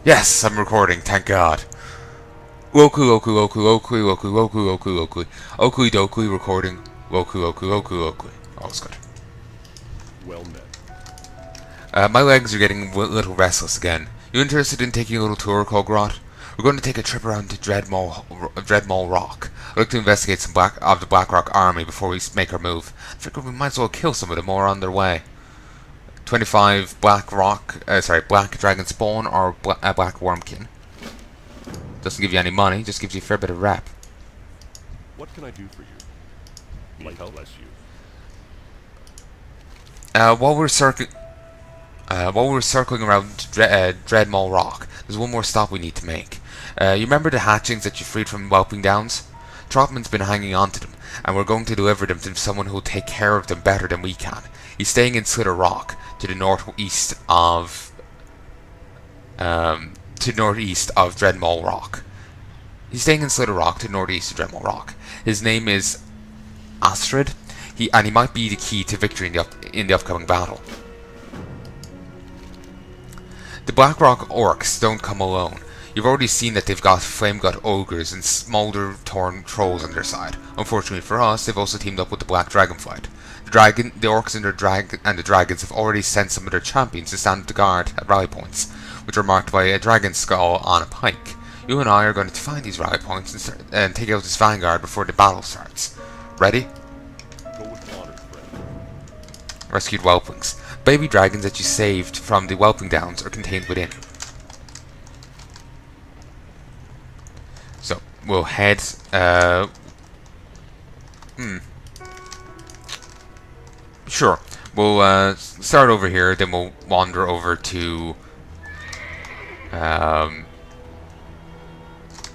Yes, I'm recording, thank God. Woku woku woku woku woku woku woku woku Okui dokui recording. Woku woku woku woku. All's good. Well met. My legs are getting a little restless again. You interested in taking a little tour, Kulgoroth? We're going to take a trip around to Dreadmole Rock. I'd like to investigate some of the Blackrock army before we make our move. I figure we might as well kill some of them more on their way. 25 black dragon spawn or black wormkin. Doesn't give you any money, just gives you a fair bit of rep. What can I do for you? May help bless you. While we're circling around Dreadmole Rock, there's one more stop we need to make. You remember the hatchings that you freed from Whelping Downs? Trotman's been hanging on to them, and we're going to deliver them to someone who'll take care of them better than we can. He's staying in Slither Rock, to the northeast of Dreadmole Rock. He's staying in Slither Rock, to the northeast of Dreadmole Rock. His name is Astrid. He might be the key to victory in the upcoming battle. The Blackrock orcs don't come alone. You've already seen that they've got flame-gut ogres and smolder-torn trolls on their side. Unfortunately for us, they've also teamed up with the Black Dragonflight. The orcs and the dragons have already sent some of their champions to stand guard at rally points, which are marked by a dragon skull on a pike. You and I are going to find these rally points and take out this vanguard before the battle starts. Ready? Go with honor, friend. Rescued whelplings. Baby dragons that you saved from the Whelping Downs are contained within. So, we'll head, Sure. We'll, start over here, then we'll wander over to,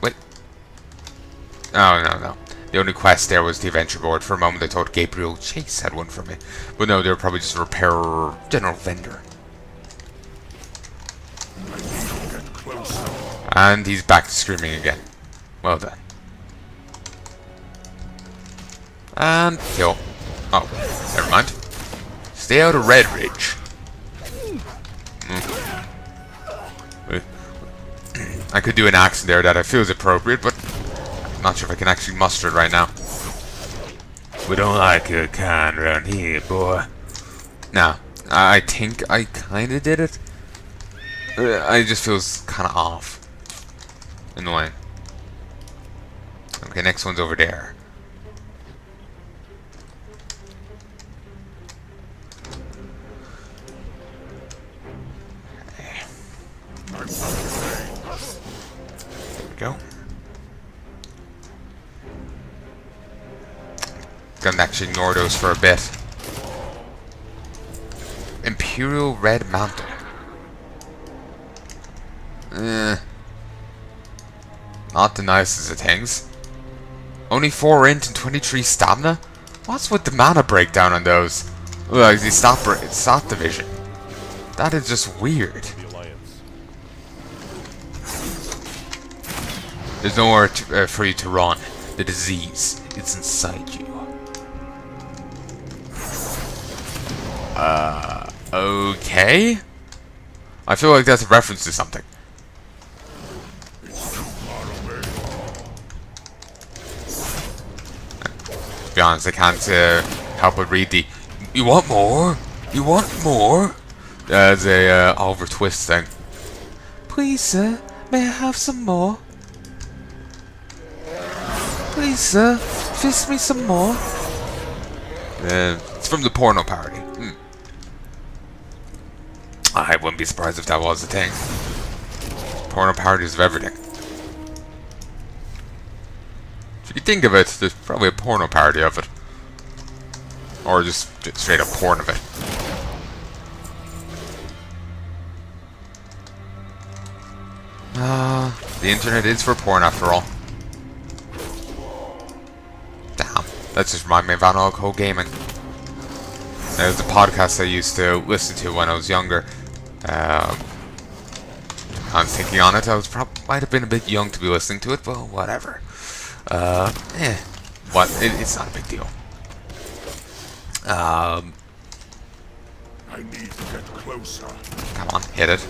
wait. Oh, no. The only quest there was the adventure board. For a moment I thought Gabriel Chase had one for me. But no, they were probably just a repairer, general vendor. And he's back to screaming again. Well done. And kill. Oh, never mind. Stay out of Red Ridge. I could do an accent there that I feel is appropriate, but I'm not sure if I can actually muster it right now. We don't like your kind around here, boy. Nah, I think I kinda did it. It just feels kinda off. In the way. Okay, next one's over there. There we go. Gonna actually ignore those for a bit. Imperial Red Mantle. Not the nicest of things. Only 4 int and 23 stamina? What's with the mana breakdown on those? Like the stat division. That is just weird. The Alliance. There's nowhere for you to run. The disease is inside you. Okay? I feel like that's a reference to something. To be honest, I can't help but read the "You want more? You want more?" As a Oliver Twist thing. Please, sir, may I have some more? Please, sir, fist me some more. It's from the porno parody. I wouldn't be surprised if that was the thing. Porno parodies of everything. If you think of it, there's probably a porno parody of it. Or just straight up porn of it. The internet is for porn after all. Damn, that just reminded me of Analog Hole Gaming. It was a podcast I used to listen to when I was younger. I'm thinking on it, I was might have been a bit young to be listening to it, but whatever. It's not a big deal. I need to get closer. Come on, hit it.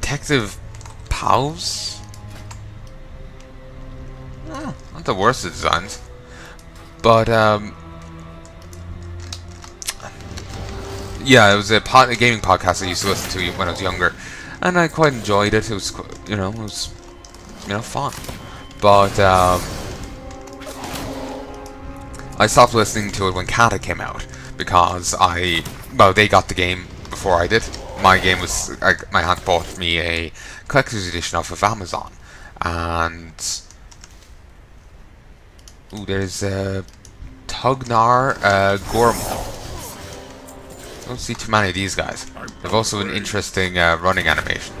Detective Pals? Not the worst of designs. But, yeah, it was a gaming podcast I used to listen to when I was younger. And I quite enjoyed it. It was, fun. But, I stopped listening to it when Kata came out. Because they got the game before I did. My game was, my aunt bought me a collector's edition off of Amazon. And, ooh, there's Tugnar Gormal. I don't see too many of these guys. They've also an interesting running animation.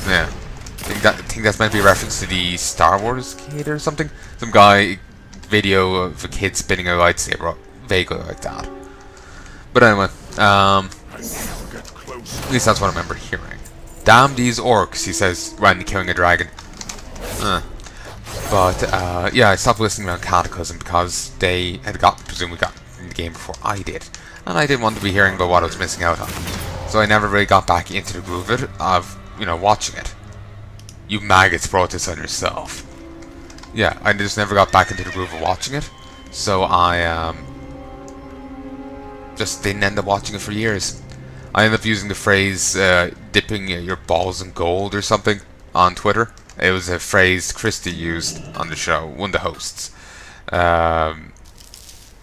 Yeah, I think that's meant to be a reference to the Star Wars kid or something. Some guy video of a kid spinning a lightsaber, vaguely like that. But anyway, at least that's what I remember hearing. Damn these orcs, he says, when killing a dragon. But, yeah, I stopped listening around Cataclysm because they had presumably got in the game before I did. And I didn't want to be hearing about what I was missing out on. So I never really got back into the groove of watching it. You maggots brought this on yourself. Yeah, I just never got back into the groove of watching it. So I, just didn't end up watching it for years. I ended up using the phrase, dipping your balls in gold or something on Twitter. It was a phrase Christy used on the show, one of the hosts. I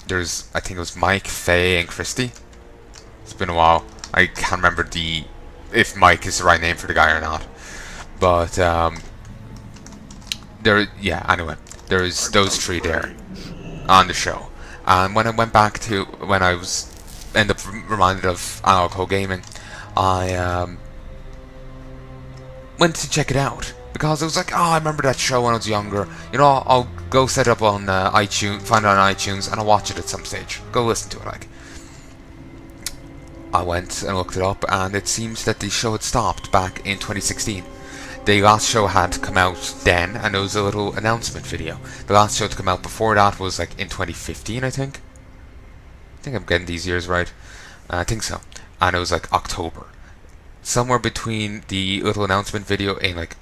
think it was Mike, Faye, and Christy. It's been a while. I can't remember if Mike is the right name for the guy or not. But, anyway, there's those three there on the show. And when I went back to, when I ended up reminded of Analog Gaming, I, went to check it out. Because I was like, I remember that show when I was younger. I'll go set it up on iTunes, find it on iTunes, and I'll watch it at some stage. Go listen to it, like. I went and looked it up, and it seems that the show had stopped back in 2016. The last show had come out then, and there was a little announcement video. The last show to come out before that was like in 2015, I think. I think I'm getting these years right. I think so. And it was like October. Somewhere between the little announcement video in like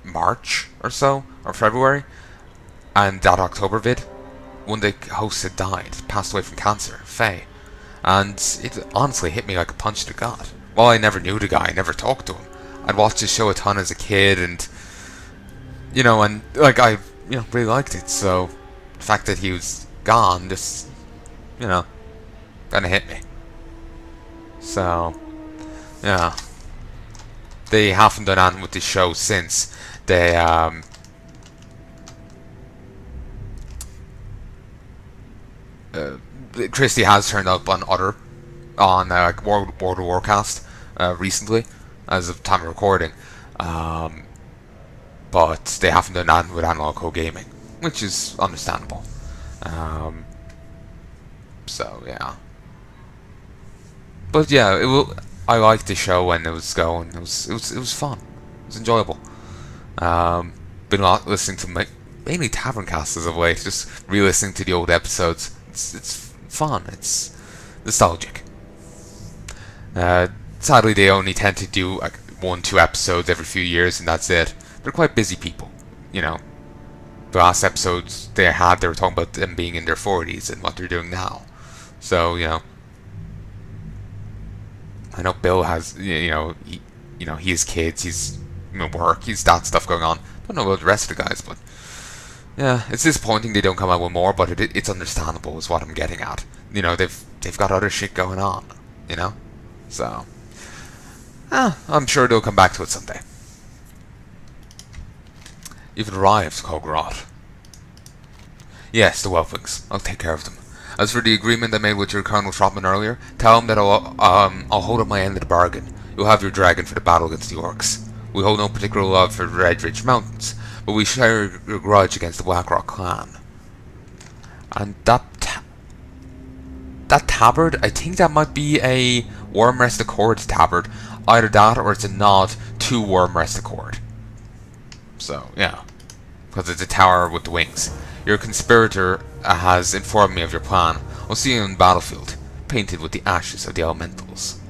March or so, or February, and that October vid, one of the hosts had died, passed away from cancer, Faye. And it honestly hit me like a punch to God. Well, I never knew the guy, I never talked to him. I'd watched his show a ton as a kid, and I really liked it, so the fact that he was gone just, kinda hit me. So, yeah. They haven't done anything with the show since. They, Christy has turned up on World of Warcraft recently, as of time of recording, but they haven't done that with Analog Gaming, which is understandable. So yeah, but yeah, I liked the show when it was going. It was fun. It was enjoyable. Been listening to mainly Tavern Casts as of late, just re-listening to the old episodes. It's fun. It's nostalgic. Sadly, they only tend to do like 1-2 episodes every few years, and that's it. They're quite busy people, The last episodes they were talking about them being in their 40s and what they're doing now. So I know Bill has, he has kids, he's work, he's that stuff going on. I don't know about the rest of the guys, but yeah, it's disappointing they don't come out with more, but it's understandable is what I'm getting at. They've got other shit going on, So, I'm sure they'll come back to it someday. You've arrived, Kulgoroth. Yes, the Whelpings. I'll take care of them. As for the agreement I made with your Colonel Trotman earlier, tell him that I'll hold up my end of the bargain. You'll have your dragon for the battle against the orcs. We hold no particular love for the Red Ridge Mountains, but we share your grudge against the Blackrock clan. And that tabard, I think that might be a Wormrest Accord tabard. Either that or it's a nod to Wormrest Accord. So, yeah. Because it's a tower with the wings. Your conspirator has informed me of your plan. I'll see you on the battlefield, painted with the ashes of the elementals.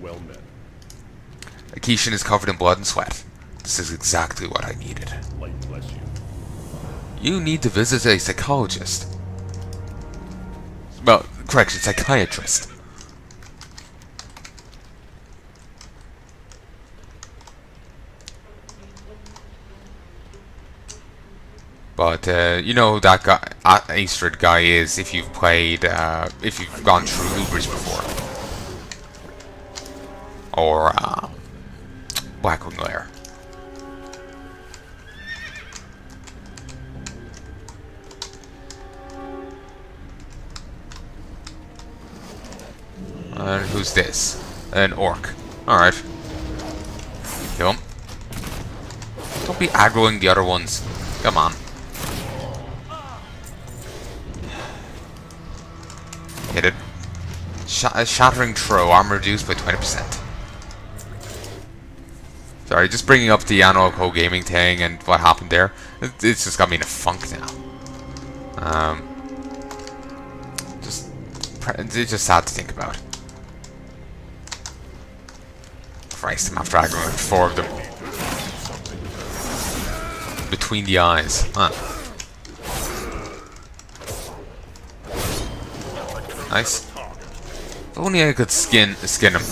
Well met. Kishin is covered in blood and sweat. This is exactly what I needed. Light bless you. You need to visit a psychologist. Well, correction, psychiatrist. But, you know who that guy, Eastered guy is if you've played, if you've gone through Ubers before. Or, Blackwing Lair. And who's this? An orc. Alright. Kill him. Don't be aggroing the other ones. Come on. Hit it. Shattering throw. Armor reduced by 20%. Sorry, just bringing up the Analog Co Gaming thing and what happened there. It's just got me in a funk now. It's just sad to think about. Christ, I'm after aggroing 4 of them. Between the eyes. Huh. Nice. If only I could skin him.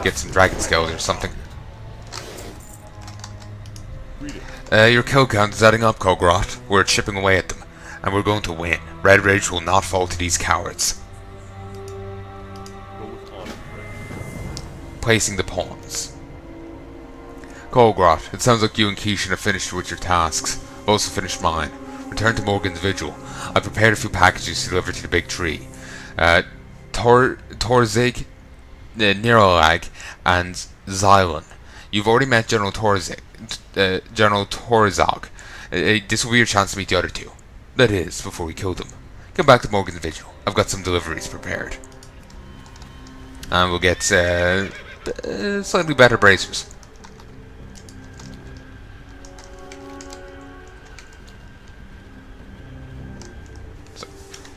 Get some dragon scales or something. Your kill count is adding up, Kulgoroth. We're chipping away at them, and we're going to win. Red Rage will not fall to these cowards. Placing the pawns. Kulgoroth, it sounds like you and Kishin have finished with your tasks. I've also finished mine. Return to Morgan's vigil. I prepared a few packages to deliver to the big tree. Torzig, Niralag, and Xylon. You've already met General Torzig. General Torzog. This will be your chance to meet the other two. That is, before we kill them. Come back to Morgan's vigil. I've got some deliveries prepared. And we'll get slightly better bracers. So,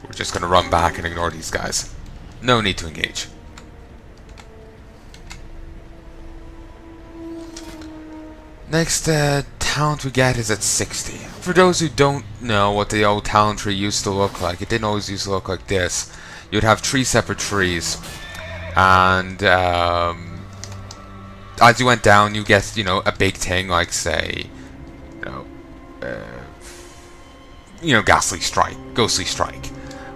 we're just going to run back and ignore these guys. No need to engage. Next talent we get is at 60. For those who don't know what the old talent tree used to look like, it didn't always used to look like this. You'd have 3 separate trees, and as you went down, you get, you know, a big thing like, say, Ghostly Strike.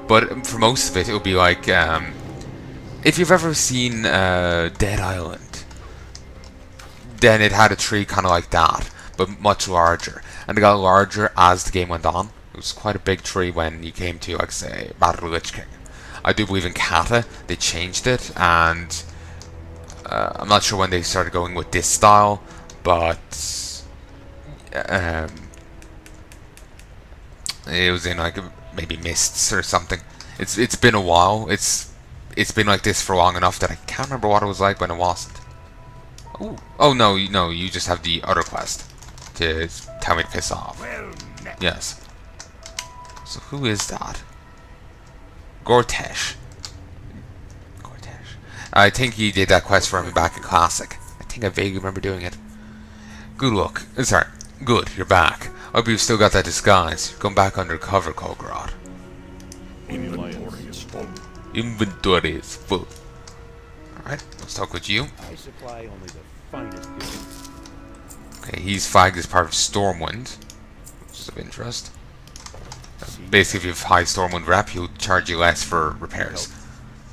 But for most of it, it would be like, if you've ever seen Dead Island, then it had a tree kind of like that, but much larger. And it got larger as the game went on. It was quite a big tree when you came to, like, say, Battle of the Lich King. I do believe in Kata, they changed it, and I'm not sure when they started going with this style, but it was in, like, maybe Mists or something. It's been a while. It's been like this for long enough that I can't remember what it was like when it wasn't. Ooh. Oh no, you just have the other quest to tell me to piss off. Yes. So who is that? Gortesh. I think he did that quest for me back in Classic. I think I vaguely remember doing it. Good luck. Sorry. Good, you're back. I hope you've still got that disguise. You're going back undercover, Kulgoroth. Inventory is full. Alright, let's talk with you. I supply only the finest goods. Okay, he's flagged as part of Stormwind, which is of interest. Basically, if you have high Stormwind rep, he'll charge you less for repairs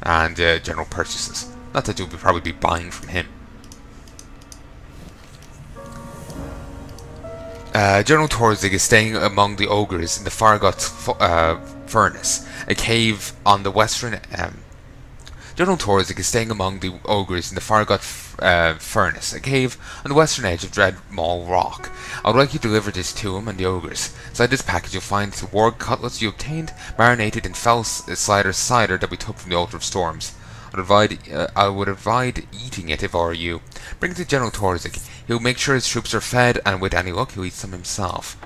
and general purchases. Not that you'll probably be buying from him. General Torzig is staying among the ogres in the Fargoth furnace, a cave on the western. General Torzig is staying among the ogres in the Fargoth furnace, a cave on the western edge of Dread Maul Rock. I would like you to deliver this to him and the ogres. Inside this package you'll find the warg cutlets you obtained, marinated in fell slider cider that we took from the Altar of Storms. I would avoid eating it if I were you. Bring it to General Torzig. He'll make sure his troops are fed, and with any luck he'll eat some himself.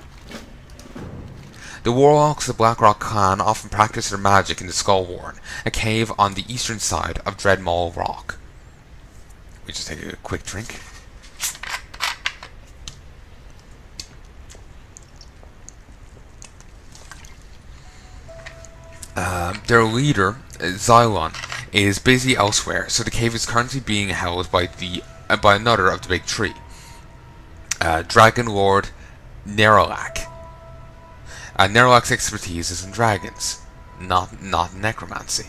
The warlocks of the Blackrock clan often practice their magic in the Skullwarren, a cave on the eastern side of Dread Maul Rock. We just take a quick drink. Their leader, Xylon, is busy elsewhere, so the cave is currently being held by another of the big three, Dragon Lord Neralak. Neralak's expertise is in dragons, not necromancy.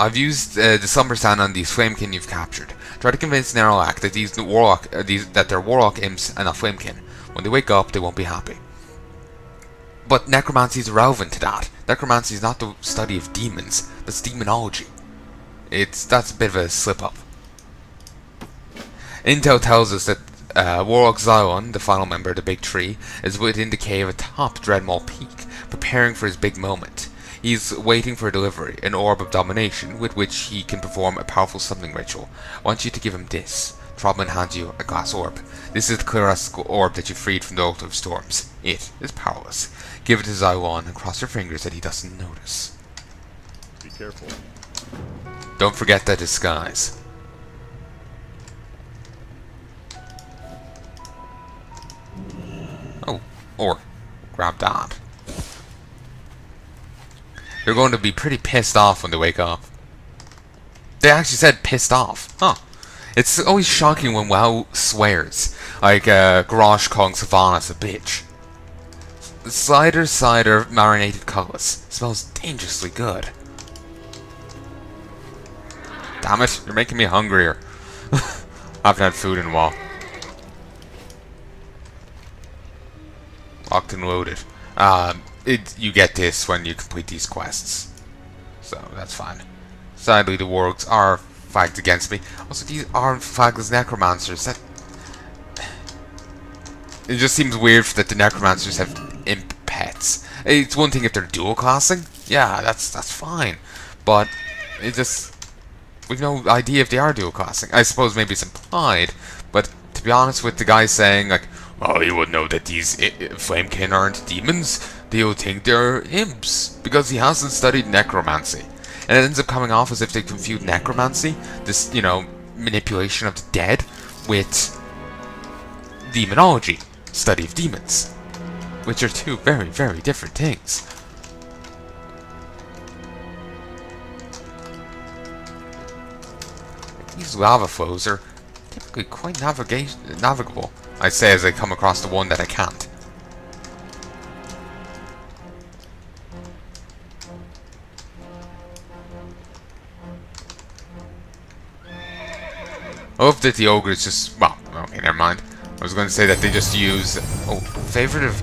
I've used the Slumber Sand on these Flamekin you've captured. Try to convince Neralak that they're Warlock imps and not Flamekin. When they wake up, they won't be happy. But necromancy is irrelevant to that. Necromancy is not the study of demons. That's demonology. That's a bit of a slip-up. Intel tells us that Warlock Xylon, the final member of the Big Tree, is within the cave atop Dreadmaw Peak, preparing for his big moment. He's waiting for a delivery, an orb of domination, with which he can perform a powerful summoning ritual. I want you to give him this. Trobman hands you a glass orb. This is the clearest orb that you freed from the Altar of Storms. It is powerless. Give it to Xylon and cross your fingers that he doesn't notice. Be careful. Don't forget that disguise. Oh, or grab that. They're going to be pretty pissed off when they wake up. They actually said pissed off. Huh. It's always shocking when WoW swears. Like Garrosh calling Sylvanas a bitch. Cider marinated cullis. Smells dangerously good. Damn it, you're making me hungrier. I haven't had food in a while. Locked and loaded. You get this when you complete these quests. So, that's fine. Sadly, the wargs are flagged against me. Also, these aren't flagged as necromancers. It just seems weird that the necromancers have imp pets. It's one thing if they're dual classing. Yeah, that's fine. But, we've no idea if they are dual classing. I suppose maybe it's implied. But, to be honest with the guy saying, like, well, you would know that these Flamekin aren't demons. They'll think they're imps, because he hasn't studied necromancy. And it ends up coming off as if they confuse necromancy, this, manipulation of the dead, with demonology, study of demons, which are two very, very different things. These lava flows are typically quite navigable, I say as I come across the one that I can't. I hope that the ogres just... well, okay, never mind. I was going to say that they just use... oh, favorite of...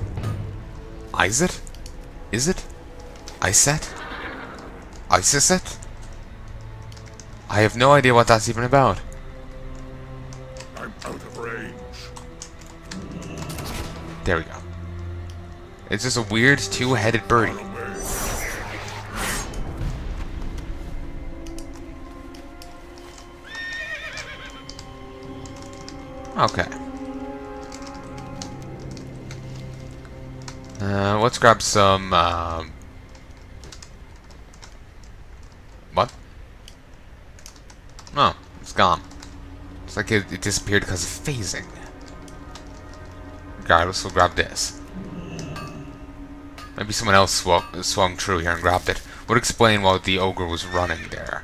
Iset? Is it? Iset? Isiset? I have no idea what that's even about. I'm out of range. There we go. It's just a weird two-headed birdie. Okay. Let's grab some, what? Oh, it's gone. It's like it disappeared because of phasing. Regardless, we'll grab this. Maybe someone else swung through here and grabbed it. Would explain why the ogre was running there.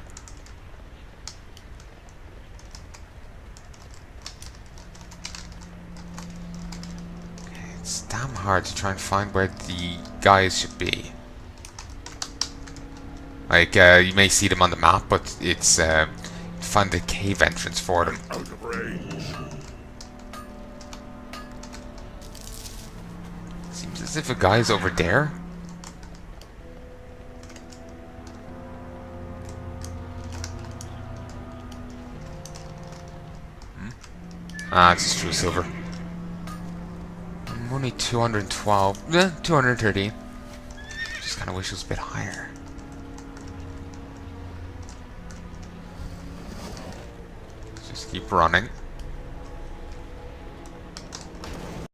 It's damn hard to try and find where the guys should be. Like, you may see them on the map, but it's, find the cave entrance for them. Out of range. Seems as if a guy's over there. Ah, it's just true silver. I'm only 212. 230. Just kind of wish it was a bit higher. Let's just keep running.